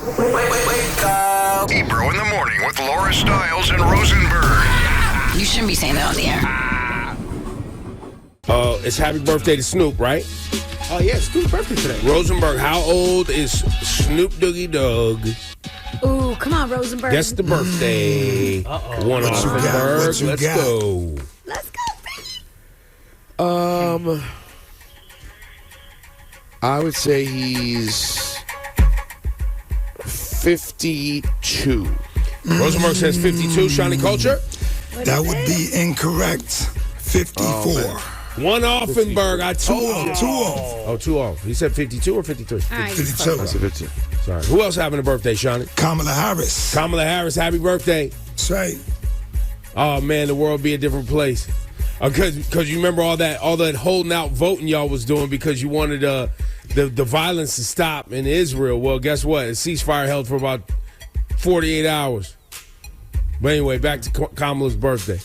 Wake up. Ebro in the morning with Laura Stylez and Rosenberg. You shouldn't be saying that on the air. It's happy birthday to Snoop, right? Oh, yeah, Snoop's birthday today. Rosenberg, how old is Snoop Doggy Dogg? Ooh, come on, Rosenberg. Guess the birthday. One off you got? Berg. What you Let's got? go. Let's go, baby. I would say he's 52. Rosenberg says 52. Shawnee Culture? That would be incorrect. 54. One Offenberg. I told you. Two off. Oh, two off. He said 52 or 53? All right, 52. I said 52. Sorry. Who else having a birthday, Shawnee? Kamala Harris. Kamala Harris, happy birthday. That's right. Oh, man, the world be a different place. Because you remember all that holding out voting y'all was doing because you wanted the violence to stop in Israel. Well, guess what? A ceasefire held for about 48 hours. But anyway, back to Kamala's birthday.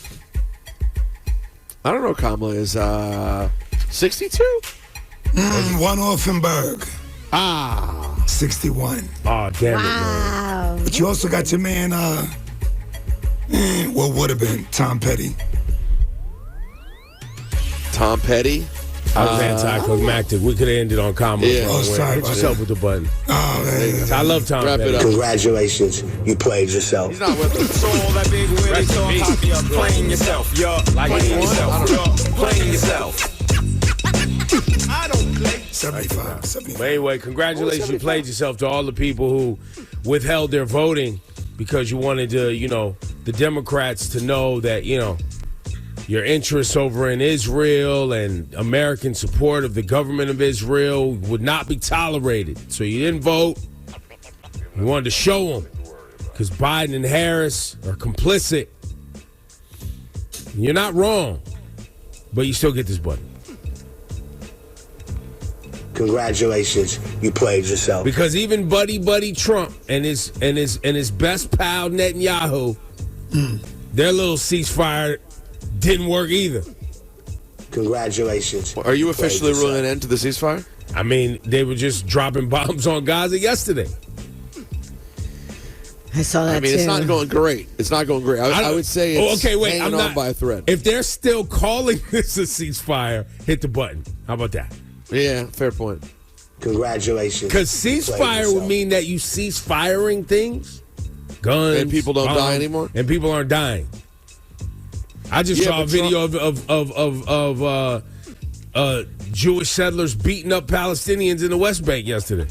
I don't know. Kamala is 62. One Offenberg. 61. Oh, damn it, man. Wow. But you also got your man, what would have been Tom Petty. Tom Petty. I was anticlimactic. We could have ended on Kamala. Yeah. Oh, sorry Hit about yourself that. with the button. Oh, man. I love Tom Wrap Petty. it up. Congratulations, you played yourself. He's not with us. So all that big Willie, so I'm happy you're playing yourself. You're playing yourself. You're playing yourself. I don't play. 75. 75. But anyway, congratulations. You played yourself to all the people who withheld their voting because you wanted to, the Democrats to know that, your interests over in Israel and American support of the government of Israel would not be tolerated. So you didn't vote. You wanted to show them because Biden and Harris are complicit. You're not wrong, but you still get this button. Congratulations, you played yourself. Because even Buddy Trump and his best pal Netanyahu, their little ceasefire didn't work either. Congratulations. Are you played officially yourself. ruling an end to the ceasefire? I mean, they were just dropping bombs on Gaza yesterday. I saw that I mean, too. it's not going great. It's not going great. I would say it's hanging on by a thread. If they're still calling this a ceasefire, hit the button. How about that? Yeah, fair point. Congratulations. Because you played ceasefire would yourself. mean that you cease firing things, guns, And people don't bombs, die anymore? and people aren't dying. I just saw a but video of Jewish settlers beating up Palestinians in the West Bank yesterday.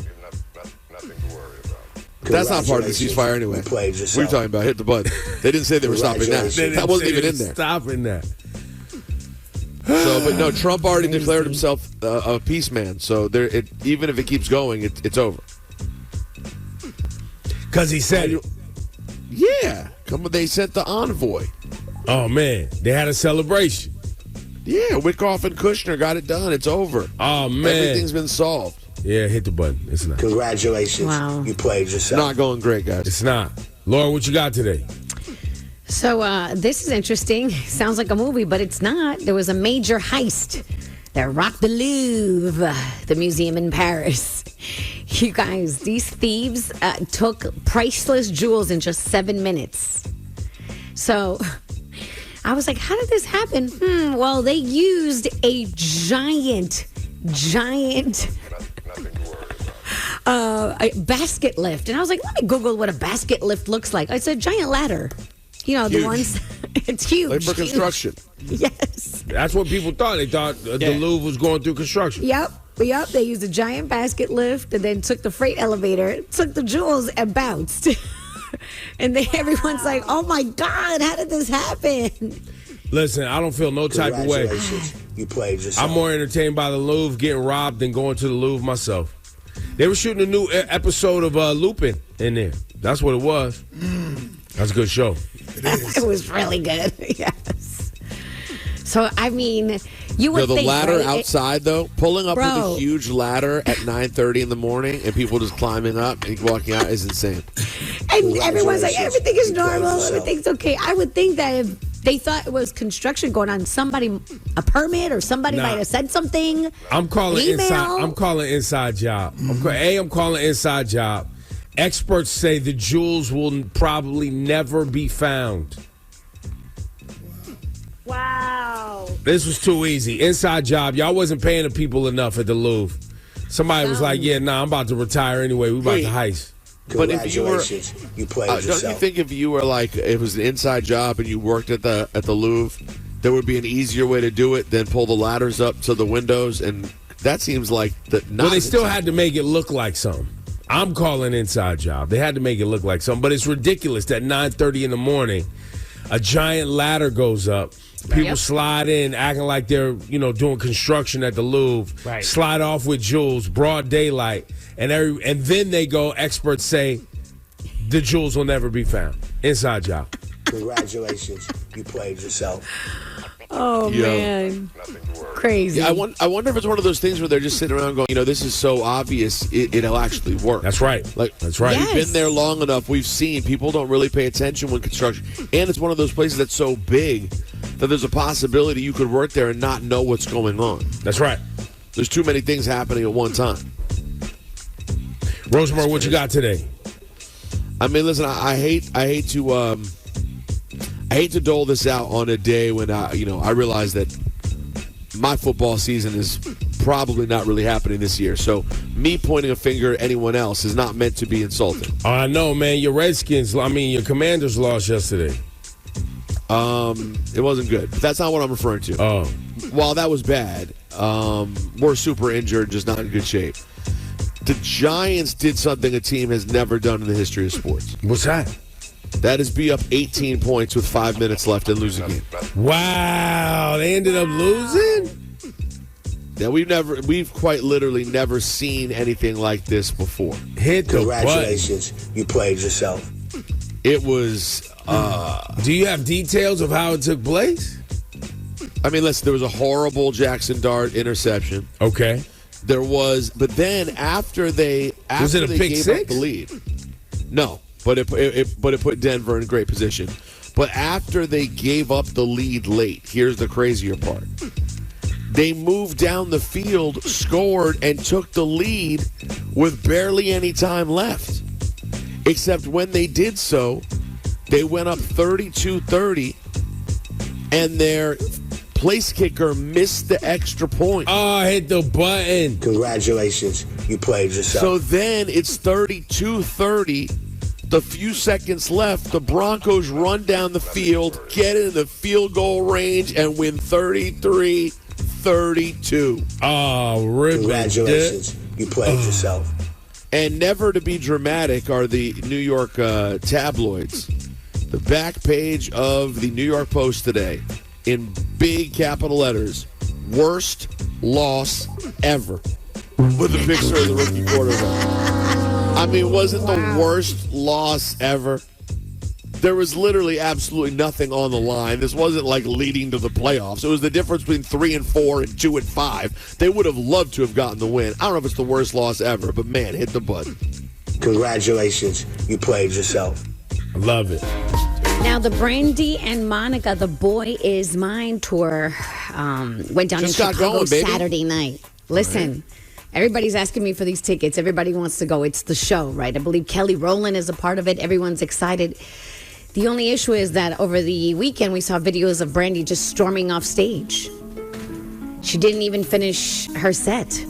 That's not part of the Congratulations, ceasefire anyway. You played yourself. What are you talking about? Hit the button. They didn't say they were stopping that. They didn't That wasn't say even they in were there. Stopping that. So, but no, Trump already declared himself a peace man. So even if it keeps going, it's over. Because he said it. Yeah, they sent the envoy. Oh, man. They had a celebration. Yeah, Wickoff and Kushner got it done. It's over. Oh, man. Everything's been solved. Yeah, hit the button. It's not. Congratulations. Wow. You played It's yourself. not going great, guys. It's not. Laura, what you got today? So this is interesting. Sounds like a movie, but it's not. There was a major heist that rocked the Louvre, the museum in Paris. You guys, these thieves took priceless jewels in just 7 minutes. So I was like, how did this happen? Well, they used a giant a basket lift. And I was like, let me Google what a basket lift looks like. It's a giant ladder. The Huge. ones, it's huge. Like for huge. construction. Yes. That's what people thought. They thought the Louvre was going through construction. Yep. They used a giant basket lift and then took the freight elevator, took the jewels and bounced. And then everyone's like, oh my God, how did this happen? Listen, I don't feel no type of way. Congratulations. You played yourself. I'm more entertained by the Louvre getting robbed than going to the Louvre myself. They were shooting a new episode of Lupin in there. That's what it was. That's a good show. It was really good. Yes. So, I mean, you would The think, ladder right? outside, though, pulling up with Bro. a huge ladder at 9:30 in the morning and people just climbing up and walking out is insane. And everyone's like, Congratulations. everything is You played normal, yourself. everything's okay. I would think that if they thought it was construction going on, a permit or somebody Nah. might have said something. I'm calling Email. inside. I'm calling inside job. I'm calling inside job. Experts say the jewels will probably never be found. Wow. This was too easy. Inside job. Y'all wasn't paying the people enough at the Louvre. Somebody was like, yeah, nah, I'm about to retire anyway. We about to heist. But if you were, Congratulations, you played yourself. don't you think if you were like, it was an inside job and you worked at the Louvre, there would be an easier way to do it than pull the ladders up to the windows? And that seems like Well, they still had to make it look like something. I'm calling inside job. They had to make it look like something. But it's ridiculous that 9:30 in the morning, a giant ladder goes up. People slide in acting like they're, doing construction at the Louvre. Right. Slide off with jewels, broad daylight. And then they go, experts say, the jewels will never be found. Inside job. Congratulations, you played yourself. Oh, man. Crazy. Yeah, I wonder if it's one of those things where they're just sitting around going, this is so obvious, it'll actually work. That's right. That's right. We've been there long enough. We've seen people don't really pay attention when construction. And it's one of those places that's so big that there's a possibility you could work there and not know what's going on. That's right. There's too many things happening at one time. Rosenberg, what you got today? I mean, listen, I hate to dole this out on a day when I realize that my football season is probably not really happening this year. So me pointing a finger at anyone else is not meant to be insulting. I know, man. Your your Commanders lost yesterday. It wasn't good. But that's not what I'm referring to. Oh. While that was bad, we're super injured, just not in good shape. The Giants did something a team has never done in the history of sports. What's that? That is be up 18 points with 5 minutes left and lose a game. Wow, they ended up losing? Yeah, we've quite literally never seen anything like this before. Hit the Congratulations, you played yourself. It was. Do you have details of how it took place? I mean, listen, there was a horrible Jackson Dart interception. Okay. There was, but then after they Was it a pick gave six? up the lead, no, but it put Denver in a great position. But after they gave up the lead late, here's the crazier part: they moved down the field, scored, and took the lead with barely any time left. Except when they did so, they went up 32-30, and their place kicker missed the extra point. Oh, hit the button. Congratulations, you played yourself. So then it's 32-30. The few seconds left, the Broncos run down the field, get in the field goal range, and win 33-32. Oh, ribbon. Congratulations, you played yourself. And never to be dramatic are the New York tabloids. The back page of the New York Post today, in big capital letters, worst loss ever, with a picture of the rookie quarterback. I mean, was it the worst loss ever? There was literally absolutely nothing on the line. This wasn't like leading to the playoffs. It was the difference between 3-4 and 2-5. They would have loved to have gotten the win. I don't know if it's the worst loss ever, but man, hit the button. Congratulations, you played yourself. I love it. Now, the Brandy and Monica, the Boy Is Mine tour went down Just in got Chicago going, baby. Saturday night. Listen, everybody's asking me for these tickets. Everybody wants to go. It's the show, right? I believe Kelly Rowland is a part of it. Everyone's excited. The only issue is that over the weekend, we saw videos of Brandy just storming off stage. She didn't even finish her set.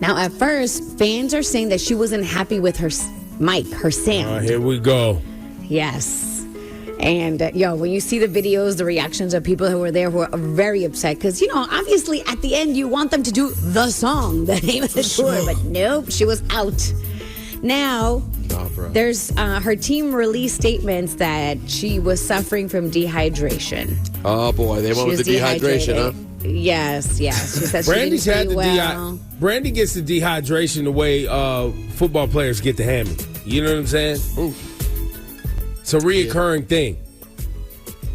Now, at first, fans are saying that she wasn't happy with her mic, her sound. Here we go. Yes. And, when you see the videos, the reactions of people who were there who are very upset because, obviously at the end you want them to do the song, the name of the tour, but nope, she was out. Now, there's her team released statements that she was suffering from dehydration. Oh, boy, they went with the dehydration, huh? Yes. She said Brandy's she had didn't the do well. Brandy gets the dehydration the way football players get the hammy. You know what I'm saying? Oof. It's a reoccurring thing.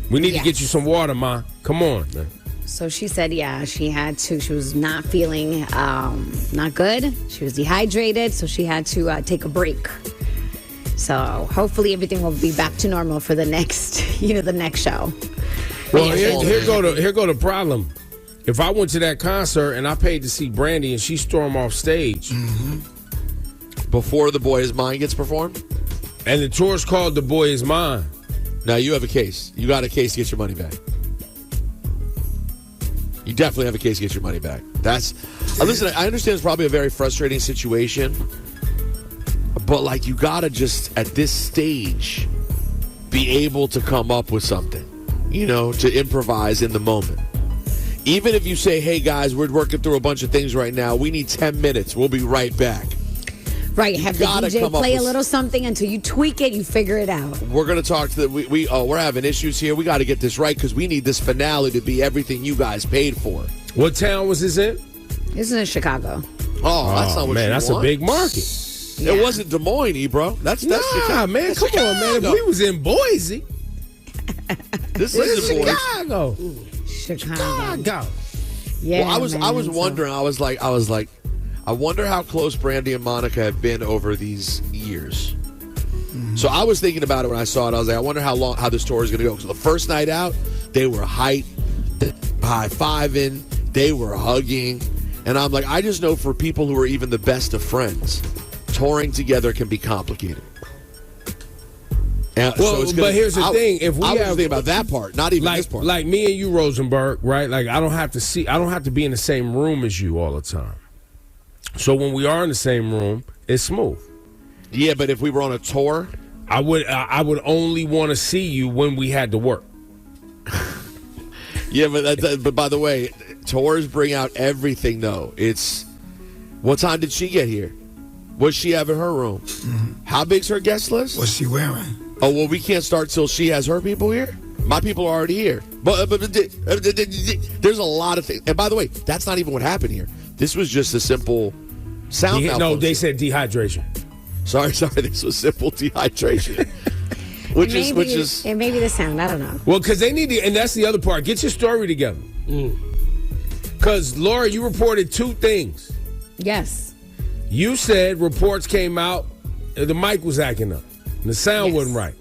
We need to Yes. get you some water, Ma. Come on, man. So she said, she had to. She was not feeling not good. She was dehydrated, so she had to take a break. So hopefully everything will be back to normal for the next, the next show. Well, here go the problem. If I went to that concert and I paid to see Brandy and she stormed off stage, before The Boy Is Mine gets performed. And the tour's called The Boy Is Mine. Now you have a case. You got a case to get your money back. You definitely have a case to get your money back. Listen, I understand it's probably a very frustrating situation, but like you gotta just at this stage be able to come up with something, to improvise in the moment. Even if you say, hey guys, we're working through a bunch of things right now. We need 10 minutes. We'll be right back. Right, have the DJ play a little something until you tweak it, you figure it out. We're going to talk to we're having issues here. We got to get this right because we need this finale to be everything you guys paid for. What town was this in? This is in Chicago. Oh, that's not what man, you that's want. a big market. Yeah. It wasn't Des Moines, Ebro. That's Chicago. Man, that's come Chicago. on, man. If we was in Boise. This is Chicago. Chicago. Yeah. Well, I was wondering. I was like, I wonder how close Brandy and Monica have been over these years. Mm-hmm. So I was thinking about it when I saw it. I was like, I wonder how this tour is going to go. Because the first night out, they were high fiving, they were hugging, and I'm like, I just know for people who are even the best of friends, touring together can be complicated. But here's the thing: if we I was have thinking about that part, not even this part. Like me and you, Rosenberg, right? Like I don't have to be in the same room as you all the time. So when we are in the same room, it's smooth. Yeah, but if we were on a tour, I would only want to see you when we had to work. Yeah, but by the way, tours bring out everything. Though it's what time did she get here? What'd she have in her room? Mm-hmm. How big's her guest list? What's she wearing? Oh well, we can't start till she has her people here. My people are already here. But there's a lot of things. And by the way, that's not even what happened here. This was just a simple sound malfunction. No, they said dehydration. Sorry. This was simple dehydration. Which is it may be the sound. I don't know. Well, because they need to, and that's the other part. Get your story together. Because Laura, you reported two things. Yes. You said reports came out, the mic was acting up, and the sound wasn't right.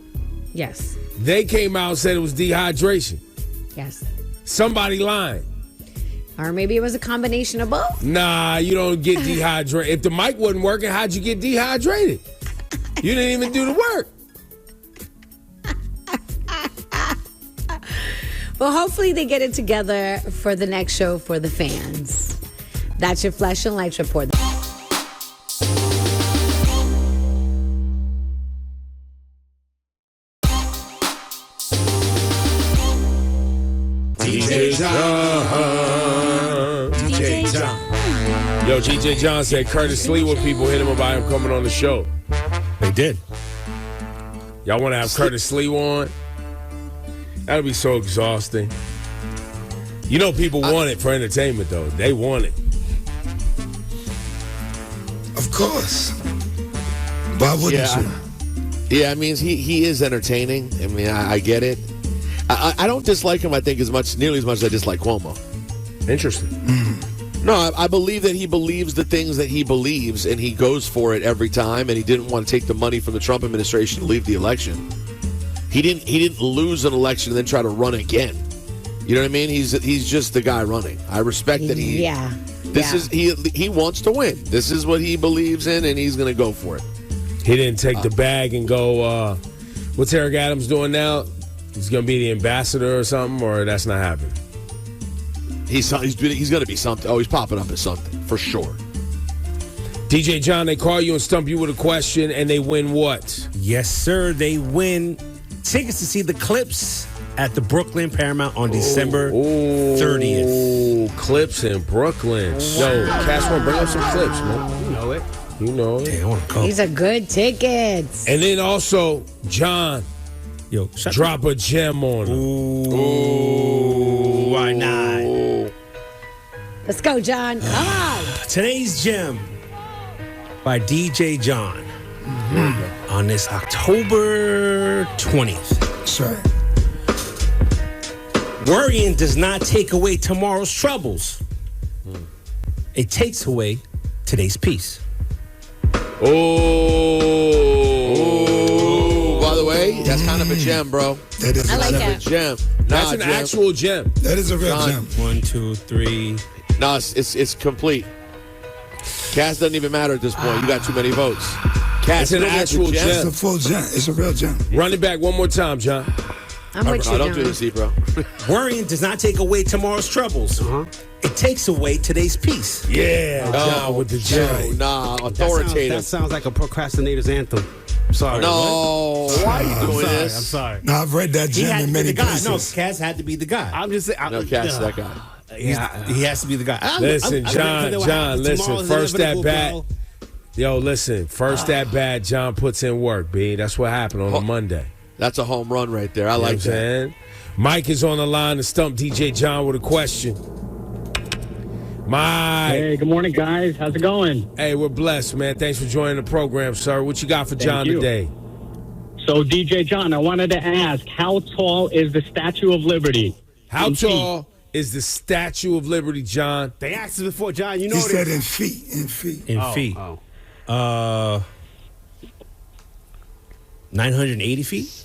Yes. They came out and said it was dehydration. Yes. Somebody lying. Or maybe it was a combination of both. Nah, you don't get dehydrated. If the mic wasn't working, how'd you get dehydrated? You didn't even do the work. Well, hopefully they get it together for the next show for the fans. That's your Flash and Lights report. DJ John. Yo, DJ John said Curtis Leewood people hit him about him coming on the show. They did. Y'all want to have Curtis Lee on? That'll be so exhausting. You know people want it for entertainment, though. They want it. Of course. Why wouldn't you? Yeah, I mean, he is entertaining. I mean, I get it. I don't dislike him, I think, nearly as much as I dislike Cuomo. Interesting. No, I believe that he believes the things that he believes, and he goes for it every time, and he didn't want to take the money from the Trump administration to leave the election. He didn't lose an election and then try to run again. You know what I mean? He's just the guy running. I respect that he... Yeah. He wants to win. This is what he believes in, and he's going to go for it. He didn't take the bag and go, what's Eric Adams doing now? He's going to be the ambassador or something, or that's not happening? He's going to be something. Oh, he's popping up as something, for sure. DJ John, they call you and stump you with a question, and they win what? Yes, sir. They win tickets to see the Clips at the Brooklyn Paramount on December 30th. Oh, Clips in Brooklyn. Yo, Cash one, bring up some Clips, man. You know it. You know it. Damn, I want to go. These are good tickets. And then also, John, drop a gem on him. Ooh, why not? Let's go, John. Come on. Today's gem by DJ John on this October 20th. That's right. Worrying does not take away tomorrow's troubles. It takes away today's peace. Oh, by the way, that's kind of a gem, bro. That is a gem. That's an actual gem. That is a real gem. 1, 2, 3. No, it's complete. Cass doesn't even matter at this point. You got too many votes. Cass, It's an you don't get actual the gem. It's a full gem. It's a real gem. Run it back one more time, John. I'm with you, I don't John. do this, bro. Worrying does not take away tomorrow's troubles. It takes away today's peace. Yeah, John with the gem. Nah, That authoritative. sounds like a procrastinator's anthem. I'm sorry. No, why are you doing I'm this? sorry. No, I've read that He gem had in to be many the guy. No, places. Cass had to be the guy. I'm just saying. No, Cass, that guy. He has to be the guy. Listen, John, listen. Tomorrow's First at inevitable, bat. bro. Yo, listen. First at bat, John puts in work, B. That's what happened on a Monday. That's a home run right there. I You know like what I'm that. saying? Mike is on the line to stump DJ John with a question. Mike. Hey, good morning, guys. How's it going? Hey, we're blessed, man. Thanks for joining the program, sir. What you got for John you. today? So, DJ John, I wanted to ask, how tall is the Statue of Liberty? How In feet. tall is the Statue of Liberty, John? They asked us before, John. You know He this. said in feet. In feet. In feet. 980 feet?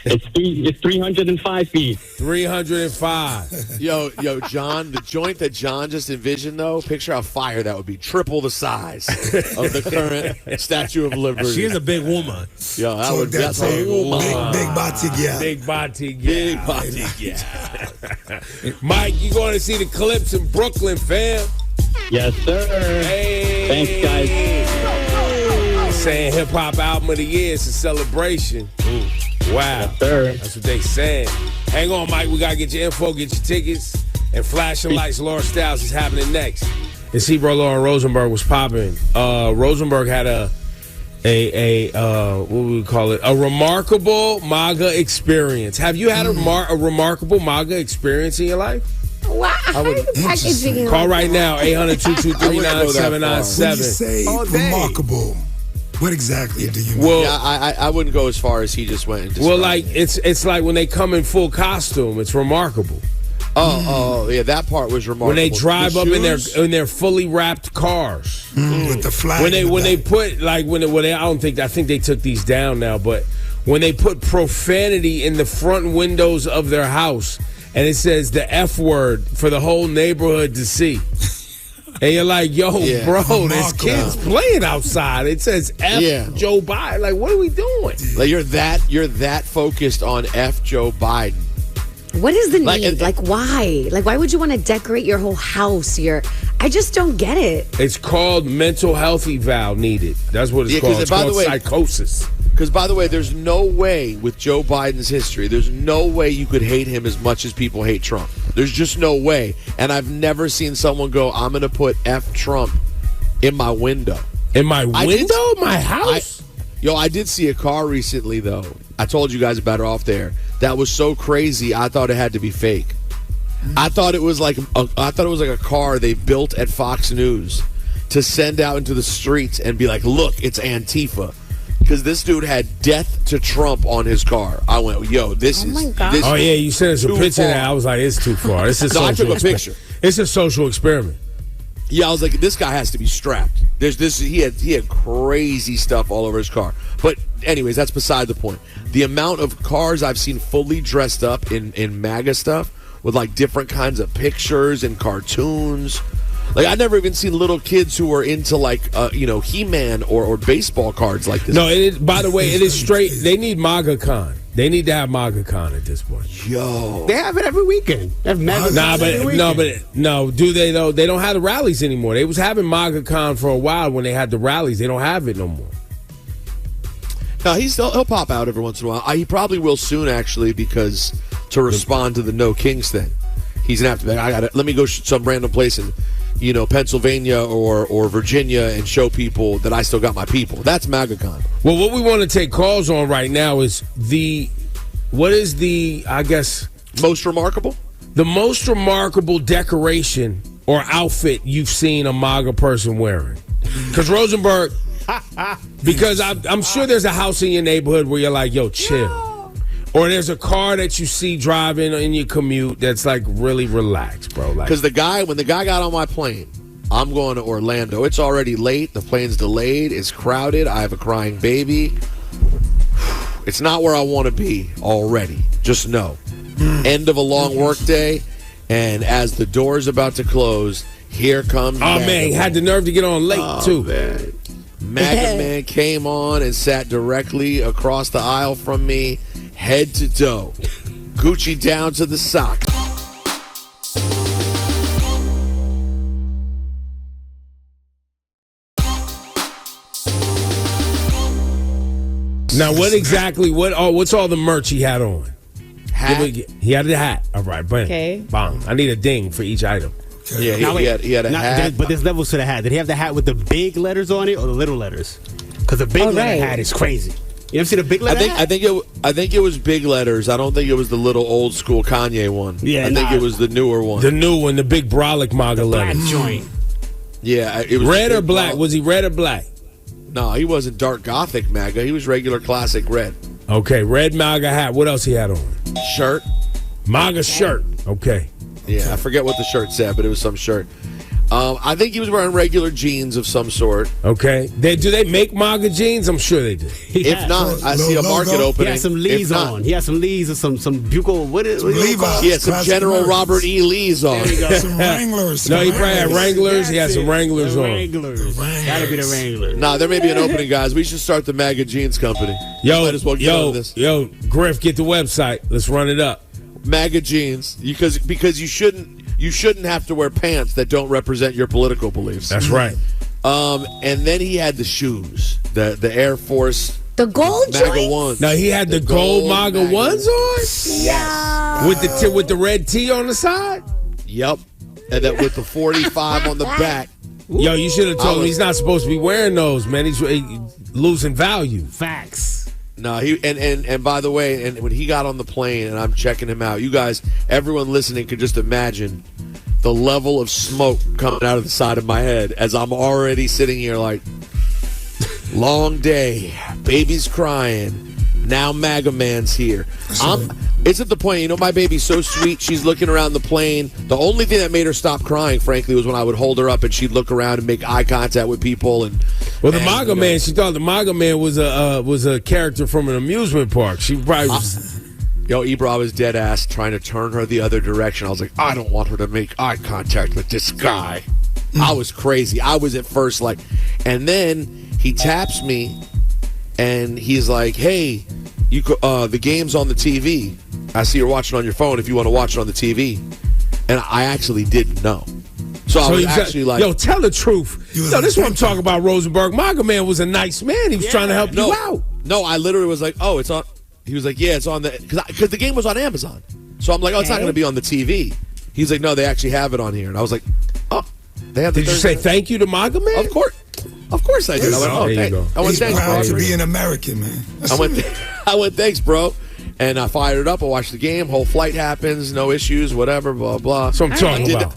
It's 305 feet. 305. Yo, John, the joint that John just envisioned, though, picture how fire that would be. Triple the size of the current Statue of Liberty. She is a big woman. Yo, that So would that's a a big body, yeah. Big body, big yeah. body. Yeah. Mike, you going to see the Clips in Brooklyn, fam? Yes, sir. Hey. Thanks, guys. Saying hip hop album of the year. It's a celebration. Wow. Yes, sir. That's what they saying. Hang on, Mike. We got to get your info, get your tickets. And Flashing Lights, Laura Stylez is happening next. And Ebro Darden Rosenberg was popping. Rosenberg had a what would we call it? A remarkable MAGA experience. Have you had a remarkable MAGA experience in your life? Wow, how are you packaging it Call like right that? now, 800-223-9797. When you say remarkable, what exactly do you mean? Well, Yeah, I wouldn't go as far as he just went. And well, described like it. it's like when they come in full costume, it's remarkable. Yeah, that part was remarkable. When they drive The up shoes? in their fully wrapped cars. With the flag. When in they the back. put like when they I think they took these down now, but when they put profanity in the front windows of their house and it says the F word for the whole neighborhood to see. And you're like, yo, Yeah. bro, there's Remarkable. kids playing outside. It says F Yeah. Joe Biden. Like, what are we doing? Like you're that focused on F Joe Biden. What is the Like, need? Like, why? Like, why would you want to decorate your whole house? I just don't get it. It's called mental health eval needed. That's what it's Yeah, 'cause called. It's by the called way- psychosis. Because, by the way, there's no way with Joe Biden's history, there's no way you could hate him as much as people hate Trump. There's just no way. And I've never seen someone go, I'm going to put F Trump in my window. In my I did- window? My house? I did see a car recently, though. I told you guys about it off there. That was so crazy, I thought it had to be fake. I thought it was like a car they built at Fox News to send out into the streets and be like, look, it's Antifa. Because this dude had death to Trump on his car. I went, yo, this Oh is. my God. This Oh is yeah, you sent us a too picture of far. that. I was like, it's too far. It's a No, I social took a picture. It's a social experiment. Yeah, I was like, this guy has to be strapped. There's this. He had crazy stuff all over his car. But anyways, that's beside the point. The amount of cars I've seen fully dressed up in MAGA stuff with like different kinds of pictures and cartoons. Like I've never even seen little kids who are into like He-Man or baseball cards like this. No, it is, by the way, it is straight. They need MAGA-Con. They need to have MAGA-Con at this point. Yo, They have it every weekend. They have MAGA Nah, every but weekend. no. Do they though? They don't have the rallies anymore. They was having MAGA-Con for a while when they had the rallies. They don't have it no more. no, he'll pop out every once in a while. He probably will soon, actually, because to respond to the No Kings thing, he's gonna have to be like, let me go some random place in, Pennsylvania or Virginia and show people that I still got my people. That's MAGACon. Well, what we want to take calls on right now is what is the most remarkable decoration or outfit you've seen a MAGA person wearing? Because Rosenberg, because I'm sure there's a house in your neighborhood where you're like, yo, chill. Or there's a car that you see driving in your commute that's like really relaxed, bro. Like, Because when the guy got on my plane, I'm going to Orlando. It's already late. The plane's delayed. It's crowded. I have a crying baby. It's not where I want to be already. Just know. End of a long work day, and as the door's about to close, Here comes Oh, man, he had the nerve to get on late, too. Man. MAGA Man came on and sat directly across the aisle from me, head to toe. Gucci down to the sock. Now, what's all the merch he had on? Hat. He had the hat. All right, bang. Okay. Bang. I need a ding for each item. Yeah, he had a hat. But there's levels to the hat. Did he have the hat with the big letters on it or the little letters? Because the big letter hat is crazy. You ever see the big letter hat? I think it was big letters. I don't think it was the little old school Kanye one. Yeah, I think it was the newer one. The new one, the big brolic MAGA Black letters. joint. Yeah, it was Red the or big black? brolic. Was he red or black? No, he wasn't dark gothic MAGA. He was regular classic red. Okay, red MAGA hat. What else he had on? Shirt. MAGA shirt. Okay. Yeah, I forget what the shirt said, but it was some shirt. I think he was wearing regular jeans of some sort. Okay. Do they make MAGA jeans? I'm sure they do. If not, I see a market logo. opening. He had some Lees If not, on. He had some Lees or some buccal. What is Levi's. He had some Classic General Americans. Robert E. Lee's on. Some Wranglers. No, he probably had Wranglers. He had some Wranglers The on. Wranglers. Gotta be the Wranglers. Nah, there may be an opening, guys. We should start the MAGA jeans company. Might as well get on this. Yo, Griff, get the website. Let's run it up. MAGA jeans, because you shouldn't have to wear pants that don't represent your political beliefs. That's right. And then he had the shoes, the Air Force The gold MAGA joints? ones. Now he had the gold MAGA ones on Yeah. with the red T on the side. Yep, and then with the 45 on the back. Yo, you should have told him he's not supposed to be wearing those, man. He's losing value. Facts. No, and by the way, and when he got on the plane and I'm checking him out, you guys, everyone listening could just imagine the level of smoke coming out of the side of my head as I'm already sitting here like, long day, baby's crying, now MAGA Man's here. It's at the point, my baby's so sweet, she's looking around the plane. The only thing that made her stop crying, frankly, was when I would hold her up and she'd look around and make eye contact with people. Well, the MAGA Man, she thought the MAGA Man was a character from an amusement park. She probably was. Yo, Ebro, I was dead ass trying to turn her the other direction. I was like, I don't want her to make eye contact with this guy. I was crazy. I was at first like, and then he taps me and he's like, hey, the game's on the TV. I see you're watching on your phone if you want to watch it on the TV. And I actually didn't know. So I was actually like, yo, tell the truth. Yo, this is what I'm talking about, Rosenberg. MAGA Man was a nice man. He was trying to help you out. No, I literally was like, oh, it's on. He was like, yeah, it's on the, because the game was on Amazon. So I'm like, oh, it's not going to be on the TV. He's like, no, they actually have it on here. And I was like, oh, they have the Did you say thank you to MAGA Man? Of course I did. I went, there you go. I went, He's thanks, proud bro. to be an American, man. I went, thanks, bro. And I fired it up. I watched the game. Whole flight happens. No issues, whatever, blah, blah. That's what I'm talking about.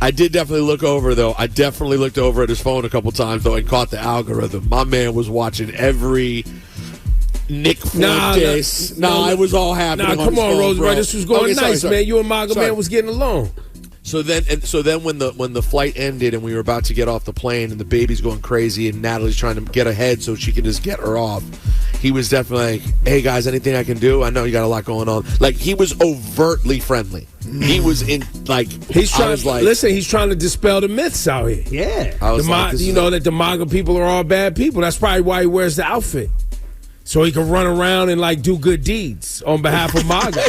I did definitely look over, though. I definitely looked over at his phone a couple times, though, and caught the algorithm. My man was watching every Nick Fuentes. It was all happening. Nah, come on, Rosenberg. This was going nice, sorry. man. You and MAGA Man was getting along. So then when the flight ended and we were about to get off the plane and the baby's going crazy and Natalie's trying to get ahead so she can just get her off, he was definitely like, hey guys, anything I can do? I know you got a lot going on. Like, he was overtly friendly. He was in, like, he's trying to dispel the myths out here. Yeah. I was like, that the MAGA people are all bad people. That's probably why he wears the outfit. So he can run around and like do good deeds on behalf of MAGA.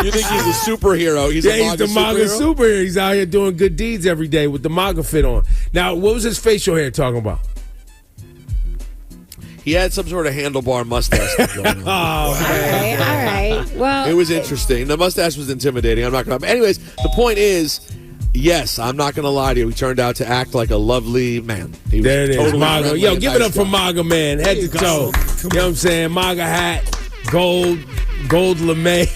You think he's a superhero? He's the MAGA superhero. He's out here doing good deeds every day with the MAGA fit on. Now, what was his facial hair talking about? He had some sort of handlebar mustache going on. All right. Well, it was interesting. The mustache was intimidating. I'm not going to. Anyways, the point is, yes, I'm not going to lie to you. He turned out to act like a lovely man. There it is, totally MAGA. Yo, give it up for guy. MAGA Man, head to toe. You know what I'm saying? MAGA hat, gold lame,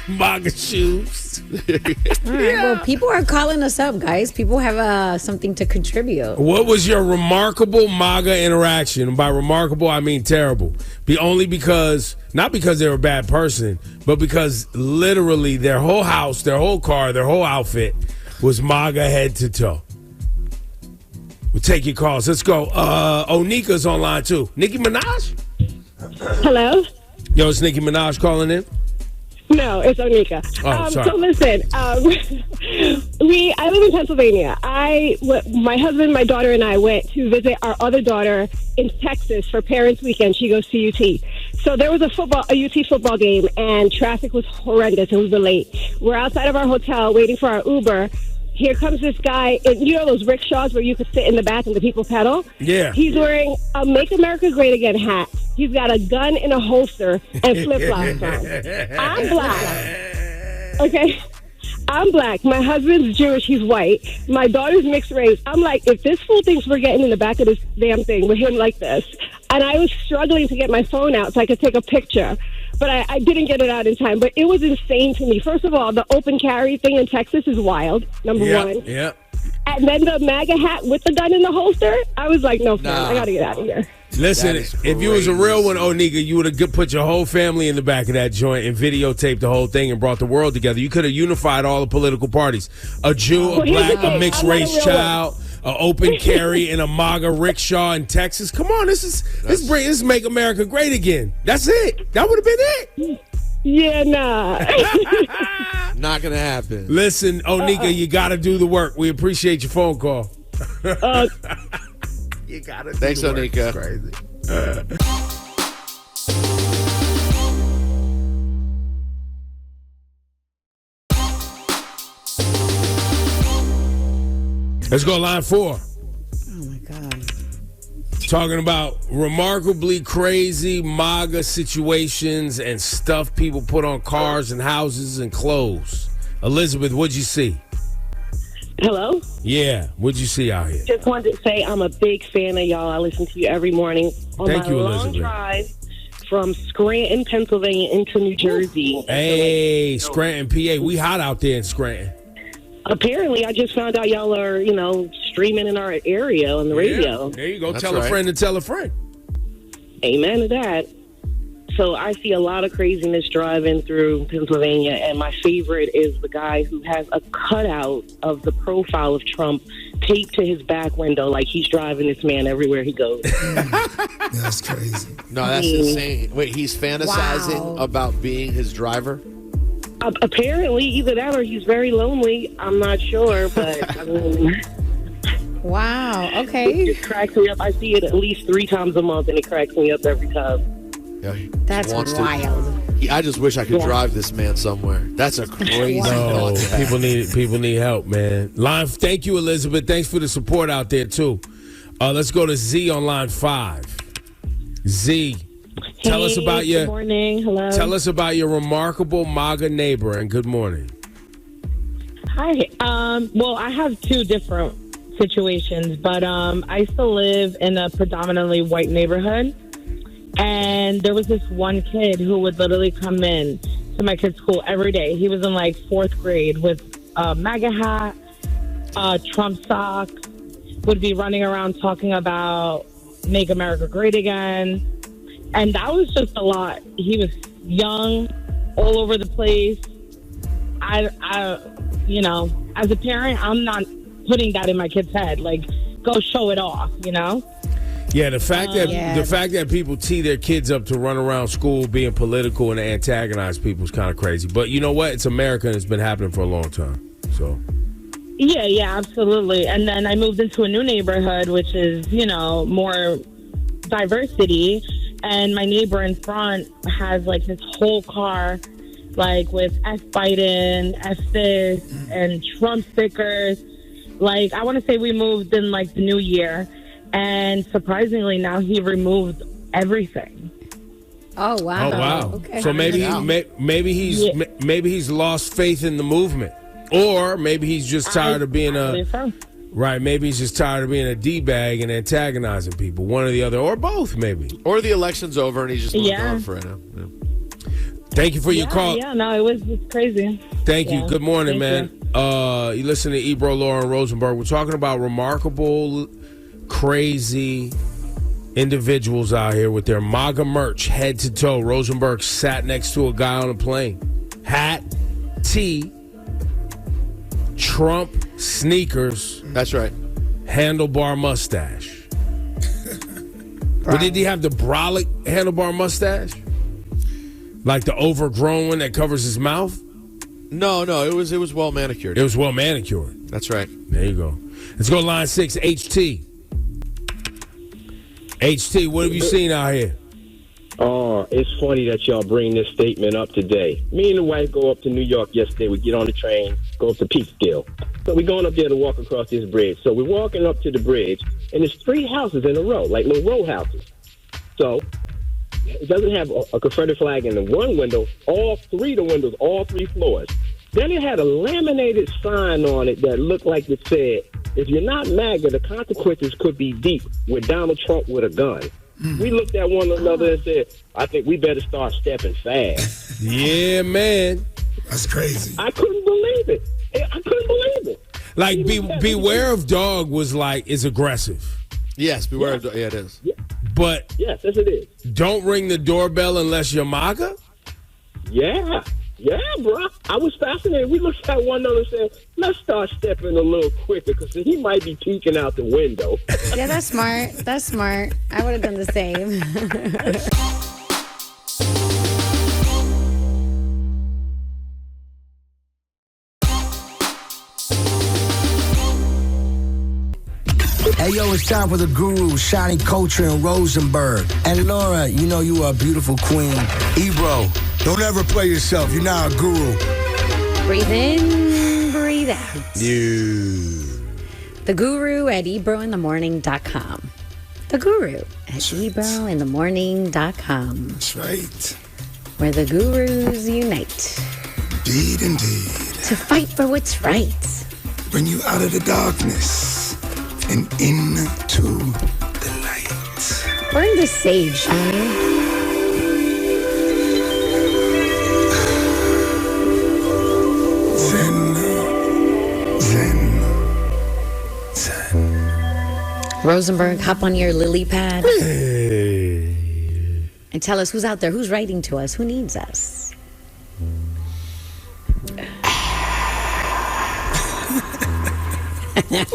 MAGA shoes. all right. Well, people are calling us up, guys. People have something to contribute. What was your remarkable MAGA interaction? And by remarkable, I mean terrible. Not because they were a bad person, but because literally their whole house, their whole car, their whole outfit was MAGA head to toe. We'll take your calls. Let's go. Nika's online too. Nicki Minaj? Hello? Yo, it's Nicki Minaj calling in. No, it's Onika. Oh, sorry. So listen, I live in Pennsylvania. My husband, my daughter, and I went to visit our other daughter in Texas for Parents Weekend. She goes to UT. So there was a UT football game, and traffic was horrendous, and we were late. We're outside of our hotel waiting for our Uber. Here comes this guy, and you know those rickshaws where you could sit in the back and the people pedal? Yeah. He's wearing a Make America Great Again hat. He's got a gun in a holster and flip-flops on. I'm black. Okay? I'm black. My husband's Jewish. He's white. My daughter's mixed race. I'm like, if this fool thinks we're getting in the back of this damn thing with him like this. And I was struggling to get my phone out so I could take a picture. But I didn't get it out in time. But it was insane to me. First of all, the open carry thing in Texas is wild, number one. Yeah. And then the MAGA hat with the gun in the holster, I was like, no, fam, I got to get out of here. Listen, if you was a real one, Onika, you would have put your whole family in the back of that joint and videotaped the whole thing and brought the world together. You could have unified all the political parties. A Jew, a black, a mixed race child, an open carry, and a MAGA rickshaw in Texas. Come on, this is Make America Great Again. That's it. That would have been it. Yeah, nah. Not going to happen. Listen, Onika, you got to do the work. We appreciate your phone call. You got to do Thanks, the work. Onika. It's crazy. Let's go line 4. Oh, my God. Talking about remarkably crazy MAGA situations and stuff people put on cars and houses and clothes. Elizabeth, what'd you see? Hello? Yeah, what'd you see out here? Just wanted to say I'm a big fan of y'all. I listen to you every morning. Thank you, long Elizabeth. drive from Scranton, Pennsylvania into New Jersey. Hey, Scranton, PA. We hot out there in Scranton. Apparently, I just found out y'all are, streaming in our area on the radio. There you go. That's Tell a friend to tell a friend. Amen to that. So I see a lot of craziness driving through Pennsylvania, and my favorite is the guy who has a cutout of the profile of Trump taped to his back window like he's driving this man everywhere he goes. That's crazy. No, that's insane. Wait, he's fantasizing about being his driver? Apparently, either that or he's very lonely. I'm not sure, but I mean... Wow, okay. It cracks me up. I see it at least 3 times a month, and it cracks me up every time. Yeah, That's wild. I just wish I could drive this man somewhere. That's a crazy No, thought to have. people need help, man. Thank you, Elizabeth. Thanks for the support out there too. Let's go to Z on line 5. Z, tell us about Good morning. Hello. Tell us about your remarkable MAGA neighbor, and good morning. Hi. Well, I have 2 different situations, but I used to live in a predominantly white neighborhood. And there was this one kid who would literally come in to my kid's school every day. He was in like 4th grade with a MAGA hat, Trump socks, would be running around talking about Make America Great Again. And that was just a lot. He was young, all over the place. I as a parent, I'm not putting that in my kid's head. Like, go show it off, Yeah, the fact that people tee their kids up to run around school being political and antagonize people is kind of crazy. But you know what? It's America, and it's been happening for a long time. So. Yeah, absolutely. And then I moved into a new neighborhood, which is, more diversity. And my neighbor in front has like this whole car, like with F Biden, F this, and Trump stickers. Like, I want to say we moved in like the new year. And surprisingly, now he removed everything. Oh wow! Oh wow! Okay. So maybe he's lost faith in the movement, or maybe he's just tired of being right. Maybe he's just tired of being a d-bag and antagonizing people. One or the other, or both, maybe. Or the election's over and he's just moved on for it now. Yeah. Thank you for your call. Yeah, no, it was crazy. Thank you. Good morning, man. You listen to Ebro, Lauren, Rosenberg. We're talking about remarkable, crazy individuals out here with their MAGA merch head to toe. Rosenberg sat next to a guy on a plane. Hat, tee, Trump sneakers. That's right. Handlebar mustache. But did he have the brolic handlebar mustache? Like the overgrown one that covers his mouth? No, it was well manicured. It was well manicured. That's right. There you go. Let's go line 6, HT. HT, what have you seen out here? Oh, it's funny that y'all bring this statement up today. Me and the wife go up to New York yesterday. We get on the train, go up to Peekskill. So we're going up there to walk across this bridge. So we're walking up to the bridge, and there's 3 houses in a row, like little row houses. So it doesn't have a Confederate flag in the one window, all 3 of the windows, all 3 floors. Then it had a laminated sign on it that looked like it said, if you're not MAGA, the consequences could be deep, with Donald Trump with a gun. We looked at one another and said, I think we better start stepping fast. Yeah, man. That's crazy. I couldn't believe it. I couldn't believe it. Like, beware of dog is aggressive. Yes, beware of dog. Yeah, it is. Yeah. But yes, it is. Don't ring the doorbell unless you're MAGA? Yeah. Yeah, bro. I was fascinated. We looked at one another and said, let's start stepping a little quicker because he might be peeking out the window. Yeah, that's smart. That's smart. I would have done the same. Hey, yo, it's time for the guru, Shani Culture and Rosenberg. And Laura, you know you are a beautiful queen. Ebro, don't ever play yourself. You're not a guru. Breathe in, breathe out. You. The Guru at ebrointhemorning.com. The Guru at ebrointhemorning.com. That's right. Where the gurus unite. Indeed. To fight for what's right. Bring you out of the darkness and into the light. Burn the sage, honey. Zen. Rosenberg, hop on your lily pad. And tell us who's out there, who's writing to us, who needs us. That's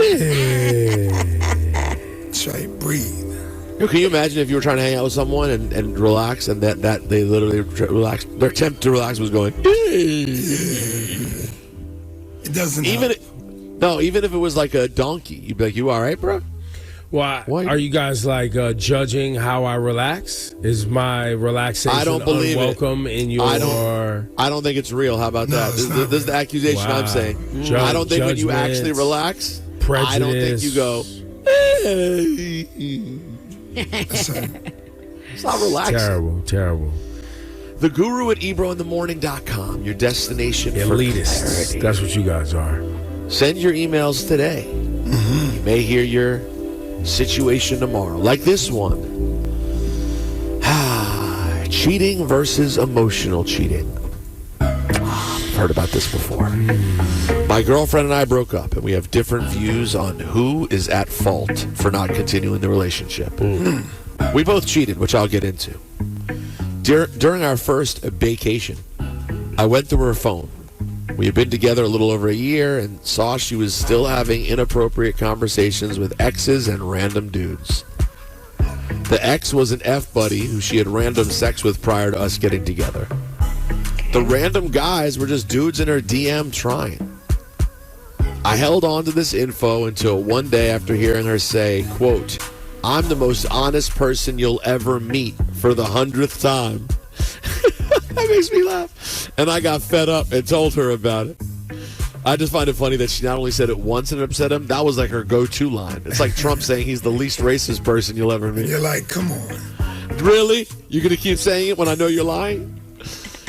right, breathe. Can you imagine if you were trying to hang out with someone and relax, and that they literally relax? Their attempt to relax was going. It doesn't. Even if it was like a donkey, you'd be like, "You all right, bro?" Why? Are you guys like judging how I relax? Is my relaxation I don't believe unwelcome in your? I don't think it's real. How about that? This is the accusation I'm saying. I don't think when you actually relax, I don't think you go. It's not relaxing. Terrible. The Guru at ebrointhemorning.com, your destination for elitist. clarity. That's what you guys are. Send your emails today. You may hear your situation tomorrow, like this one. Cheating versus emotional cheating. I've heard about this before. My girlfriend and I broke up, and we have different views on who is at fault for not continuing the relationship. We both cheated, which I'll get into. During our first vacation, I went through her phone. We had been together a little over a year and saw she was still having inappropriate conversations with exes and random dudes. The ex was an F-buddy who she had random sex with prior to us getting together. The random guys were just dudes in her DM trying. I held on to this info until one day after hearing her say, quote, "I'm the most honest person you'll ever meet," for the 100th time. That makes me laugh. And I got fed up and told her about it. I just find it funny that she not only said it once and it upset him, that was like her go-to line. It's like Trump saying he's the least racist person you'll ever meet. You're like, come on. Really? You're going to keep saying it when I know you're lying?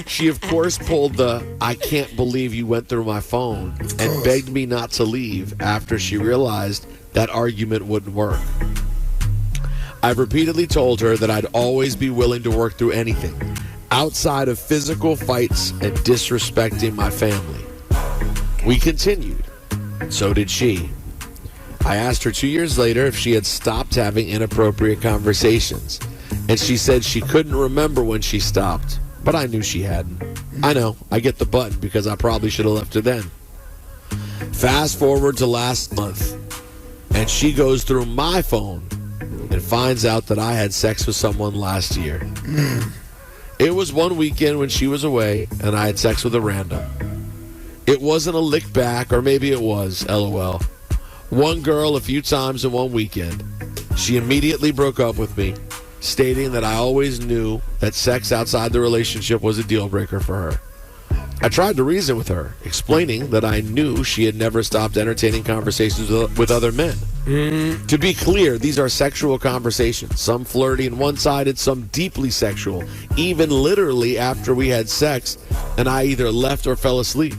She, of course, pulled the "I can't believe you went through my phone" and begged me not to leave after she realized that argument wouldn't work. I've repeatedly told her that I'd always be willing to work through anything outside of physical fights and disrespecting my family. We continued. So did she. I asked her 2 years later if she had stopped having inappropriate conversations, and she said she couldn't remember when she stopped, but I knew she hadn't. I know, I get the button because I probably should have left her then. Fast forward to last month, and she goes through my phone and finds out that I had sex with someone last year. It was one weekend when she was away, and I had sex with a random. It wasn't a lick back, or maybe it was, LOL. One girl a few times in one weekend. She immediately broke up with me, stating that I always knew that sex outside the relationship was a deal breaker for her. I tried to reason with her, explaining that I knew she had never stopped entertaining conversations with other men. To be clear, these are sexual conversations, some flirty and one-sided, some deeply sexual, even literally after we had sex and I either left or fell asleep.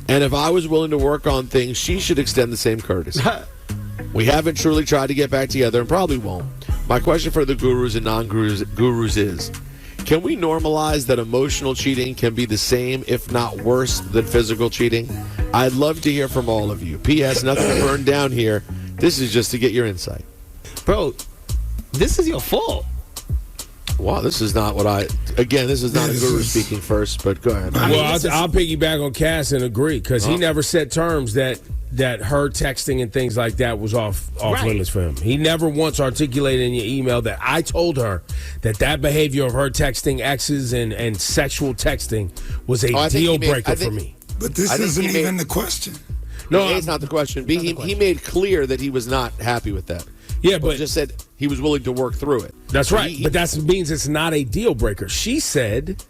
And if I was willing to work on things, she should extend the same courtesy. We haven't truly tried to get back together and probably won't. My question for the gurus and non-gurus is, can we normalize that emotional cheating can be the same, if not worse, than physical cheating? I'd love to hear from all of you. P.S. Nothing burned down here. This is just to get your insight. Bro, this is your fault. Wow, this is not what this is not a guru speaking first, but go ahead. Well, I'll piggyback on Cass and agree, because he never set terms that her texting and things like that was off limits for him. He never once articulated in your email that I told her that behavior of her texting exes and sexual texting was a deal breaker for me. But this isn't even the question. No, it's not the question. He made clear that he was not happy with that. Yeah, but just said he was willing to work through it. That's right. But that means it's not a deal breaker. She said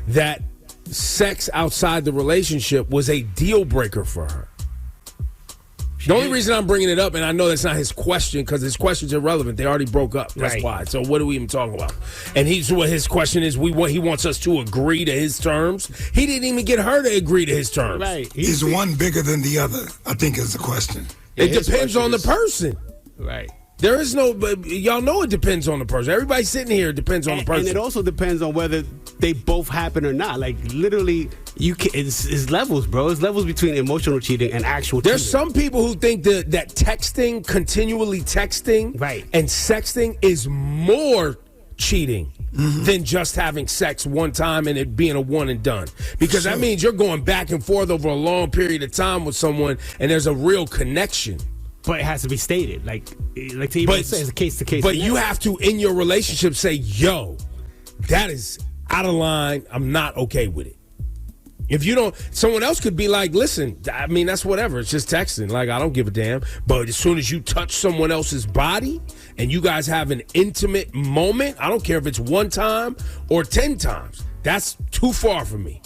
that sex outside the relationship was a deal breaker for her. The only reason I'm bringing it up, and I know that's not his question, because his question's irrelevant. They already broke up. That's why. So what are we even talking about? And his question is, he wants us to agree to his terms. He didn't even get her to agree to his terms. Right. Is one bigger than the other? I think is the question. It depends on the person. Right. There is no, but y'all know it depends on the person. Everybody sitting here, it depends on the person. And it also depends on whether they both happen or not. Like, literally, it's levels, bro. It's levels between emotional cheating and actual cheating. There's some people who think that texting, continually texting, and sexting is more cheating than just having sex one time and it being a one and done. Because that means you're going back and forth over a long period of time with someone, and there's a real connection. But it has to be stated, like T. says, it's a case to case. But you have to, in your relationship, say, "Yo, that is out of line. I'm not okay with it." If you don't, someone else could be like, "Listen, I mean, that's whatever. It's just texting. Like, I don't give a damn." But as soon as you touch someone else's body and you guys have an intimate moment, I don't care if it's one time or 10 times. That's too far for me.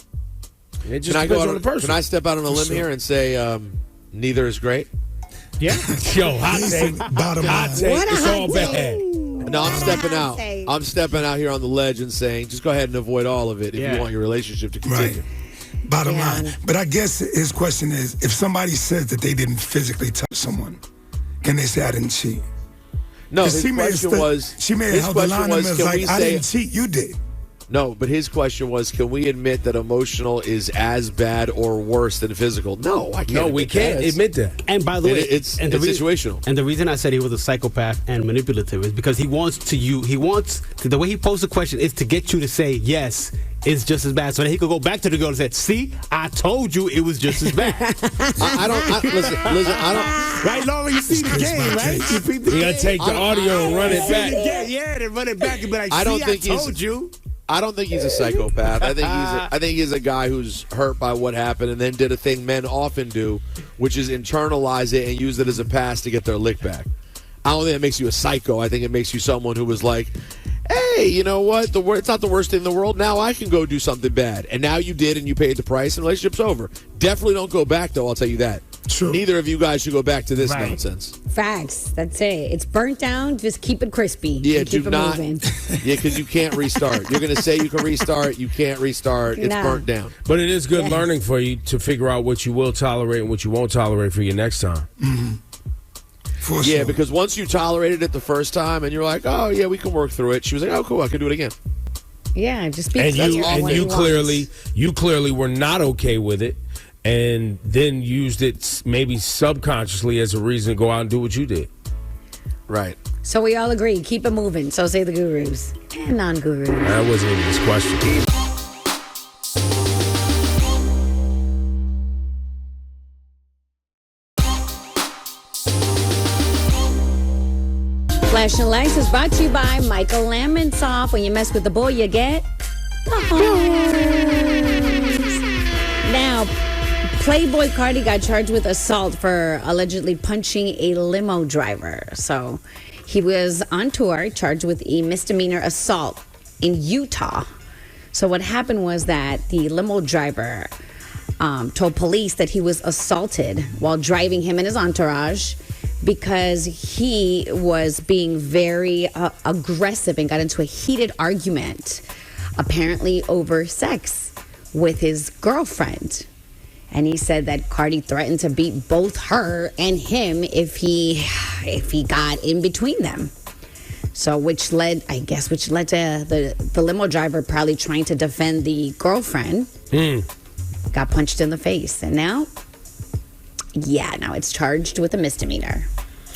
It just depends on the person. Can I step out on a limb here and say neither is great? Yeah. Yo, hot take. Bottom line. It's all bad. No, I'm stepping out. I'm stepping out here on the ledge and saying, just go ahead and avoid all of it if you want your relationship to continue. Right. Bottom line. But I guess his question is, if somebody says that they didn't physically touch someone, can they say I didn't cheat? No, his question was, she may have held the line and was like, I didn't cheat, you did. No, but his question was, can we admit that emotional is as bad or worse than physical? No, I can't. No, we can't admit that. And by the way, it's situational. And the reason I said he was a psychopath and manipulative is because he wants the way he posed the question is to get you to say, yes, it's just as bad. So that he could go back to the girl and say, see, I told you it was just as bad. Listen, I don't. Right, Laura, you see the game, right? You got to take the audio and run it back. Yeah, then run it back and be like, I told you. I don't think he's a psychopath. I think he's a guy who's hurt by what happened and then did a thing men often do, which is internalize it and use it as a pass to get their lick back. I don't think that makes you a psycho. I think it makes you someone who was like, hey, you know what? It's not the worst thing in the world. Now I can go do something bad. And now you did and you paid the price and the relationship's over. Definitely don't go back, though, I'll tell you that. True. Neither of you guys should go back to this nonsense. Facts. That's it. It's burnt down. Just keep it crispy. Yeah, keep do it not. moving. Yeah, because you can't restart. You're going to say you can restart. You can't restart. It's burnt down. But it is good learning for you to figure out what you will tolerate and what you won't tolerate for your next time. For yeah, sure. because once you tolerated it the first time and you're like, oh, yeah, we can work through it. She was like, oh, cool, I can do it again. Yeah, just be you clearly were not okay with it. And then used it maybe subconsciously as a reason to go out and do what you did. Right. So we all agree. Keep it moving. So say the gurus and non-gurus. That wasn't even his question. Flashing Lights is brought to you by Michael Lamonsoff. When you mess with the boy, you get Now, Playboy Cardi got charged with assault for allegedly punching a limo driver. So he was on tour, charged with a misdemeanor assault in Utah. So what happened was that the limo driver told police that he was assaulted while driving, him and his entourage, because he was being very aggressive and got into a heated argument, apparently over sex with his girlfriend. And he said that Cardi threatened to beat both her and him if he got in between them. So which led to the limo driver probably trying to defend the girlfriend. Got punched in the face. And now it's charged with a misdemeanor.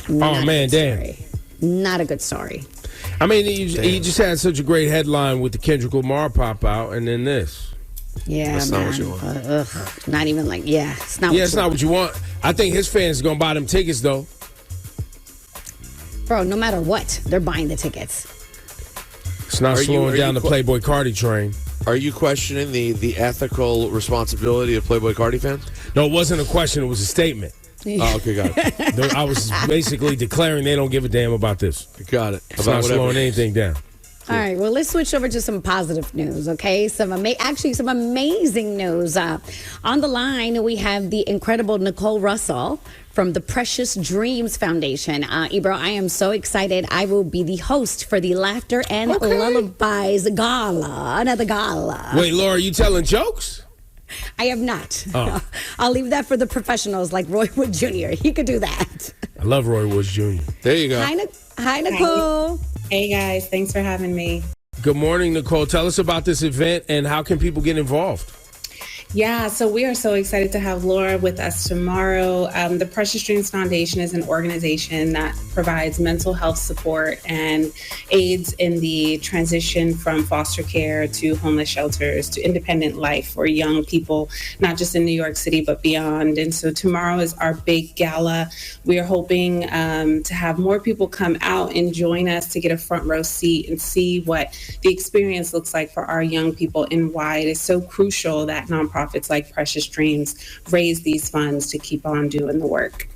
Not damn. Not a good story. I mean, you just had such a great headline with the Kendrick Lamar pop out, and then this. Yeah, That's man. not what you want. Not even like, it's not. It's not what you want. I think his fans are gonna buy them tickets though. Bro, no matter what, they're buying the tickets. It's not slowing down the Playboy Cardi train. Are you questioning the ethical responsibility of Playboy Cardi fans? No, it wasn't a question. It was a statement. Oh, okay, got it. I was basically declaring they don't give a damn about this. Got it. It's not slowing anything down. All right, well, let's switch over to some positive news, okay? Some amazing news. On the line, we have the incredible Nicole Russell from the Precious Dreams Foundation. Ebro, I am so excited. I will be the host for the Laughter and Lullabies Gala, another gala. Wait, Laura, you telling jokes? I have not. Oh. I'll leave that for the professionals like Roy Wood Jr. He could do that. I love Roy Woods Jr. There you go. Hi, Nicole. Hey, guys. Thanks for having me. Good morning, Nicole. Tell us about this event and how can people get involved? Yeah, so we are so excited to have Laura with us tomorrow. The Precious Dreams Foundation is an organization that provides mental health support and aids in the transition from foster care to homeless shelters to independent life for young people, not just in New York City, but beyond. And so tomorrow is our big gala. We are hoping to have more people come out and join us to get a front row seat and see what the experience looks like for our young people and why it is so crucial that nonprofits like Precious Dreams raise these funds to keep on doing the work.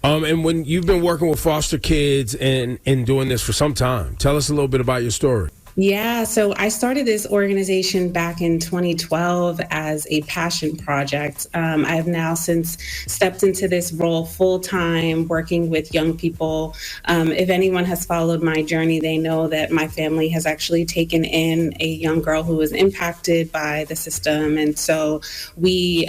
And when you've been working with foster kids and doing this for some time, tell us a little bit about your story. Yeah, so I started this organization back in 2012 as a passion project. I have now since stepped into this role full time, working with young people. If anyone has followed my journey, they know that my family has actually taken in a young girl who was impacted by the system. And so we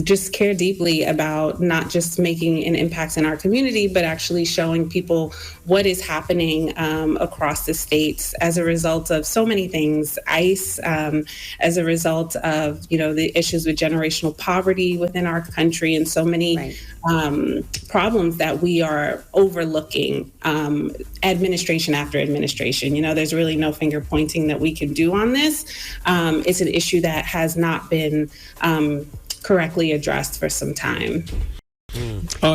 just care deeply about not just making an impact in our community, but actually showing people what is happening across the states as a result of so many things. ICE, as a result of, the issues with generational poverty within our country and so many problems that we are overlooking, administration after administration. There's really no finger pointing that we can do on this. It's an issue that has not been correctly addressed for some time.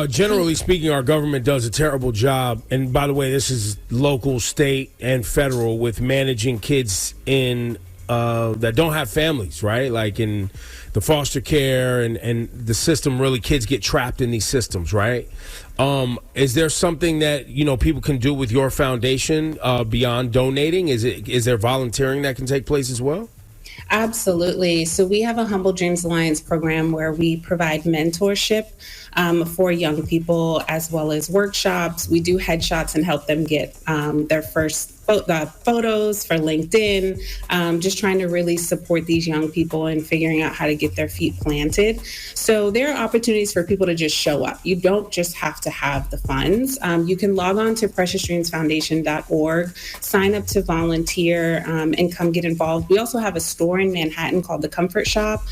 Generally speaking, our government does a terrible job. And by the way, this is local, state, and federal with managing kids in that don't have families, right? Like in the foster care and the system, really kids get trapped in these systems, right? Is there something that, people can do with your foundation beyond donating? Is there volunteering that can take place as well? Absolutely. So we have a Humble Dreams Alliance program where we provide mentorship for young people as well as workshops. We do headshots and help them get their first photos for LinkedIn, just trying to really support these young people and figuring out how to get their feet planted. So there are opportunities for people to just show up. You don't just have to have the funds. You can log on to preciousdreamsfoundation.org, sign up to volunteer, and come get involved. We also have a store in Manhattan called the Comfort Shop,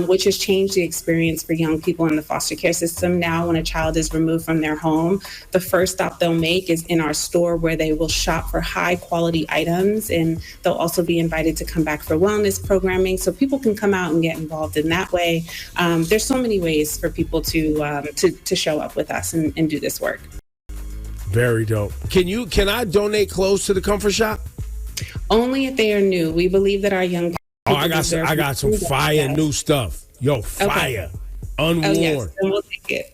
which has changed the experience for young people in the foster care system. Now, when a child is removed from their home, the first stop they'll make is in our store where they will shop for high quality items, and they'll also be invited to come back for wellness programming, so people can come out and get involved in that way. There's so many ways for people to show up with us and do this work. Very dope. Can I donate clothes to the Comfort Shop? Only if they are new. We believe that our young people I got some fire new stuff. Yo, fire. Unworn. Oh, yes. Then we'll take it.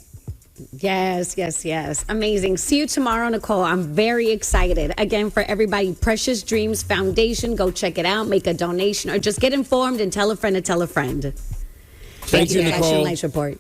Yes. Amazing. See you tomorrow, Nicole. I'm very excited. Again, for everybody, Precious Dreams Foundation. Go check it out. Make a donation or just get informed and tell a friend to tell a friend. Thank you, Nicole. Fashion Lights Report.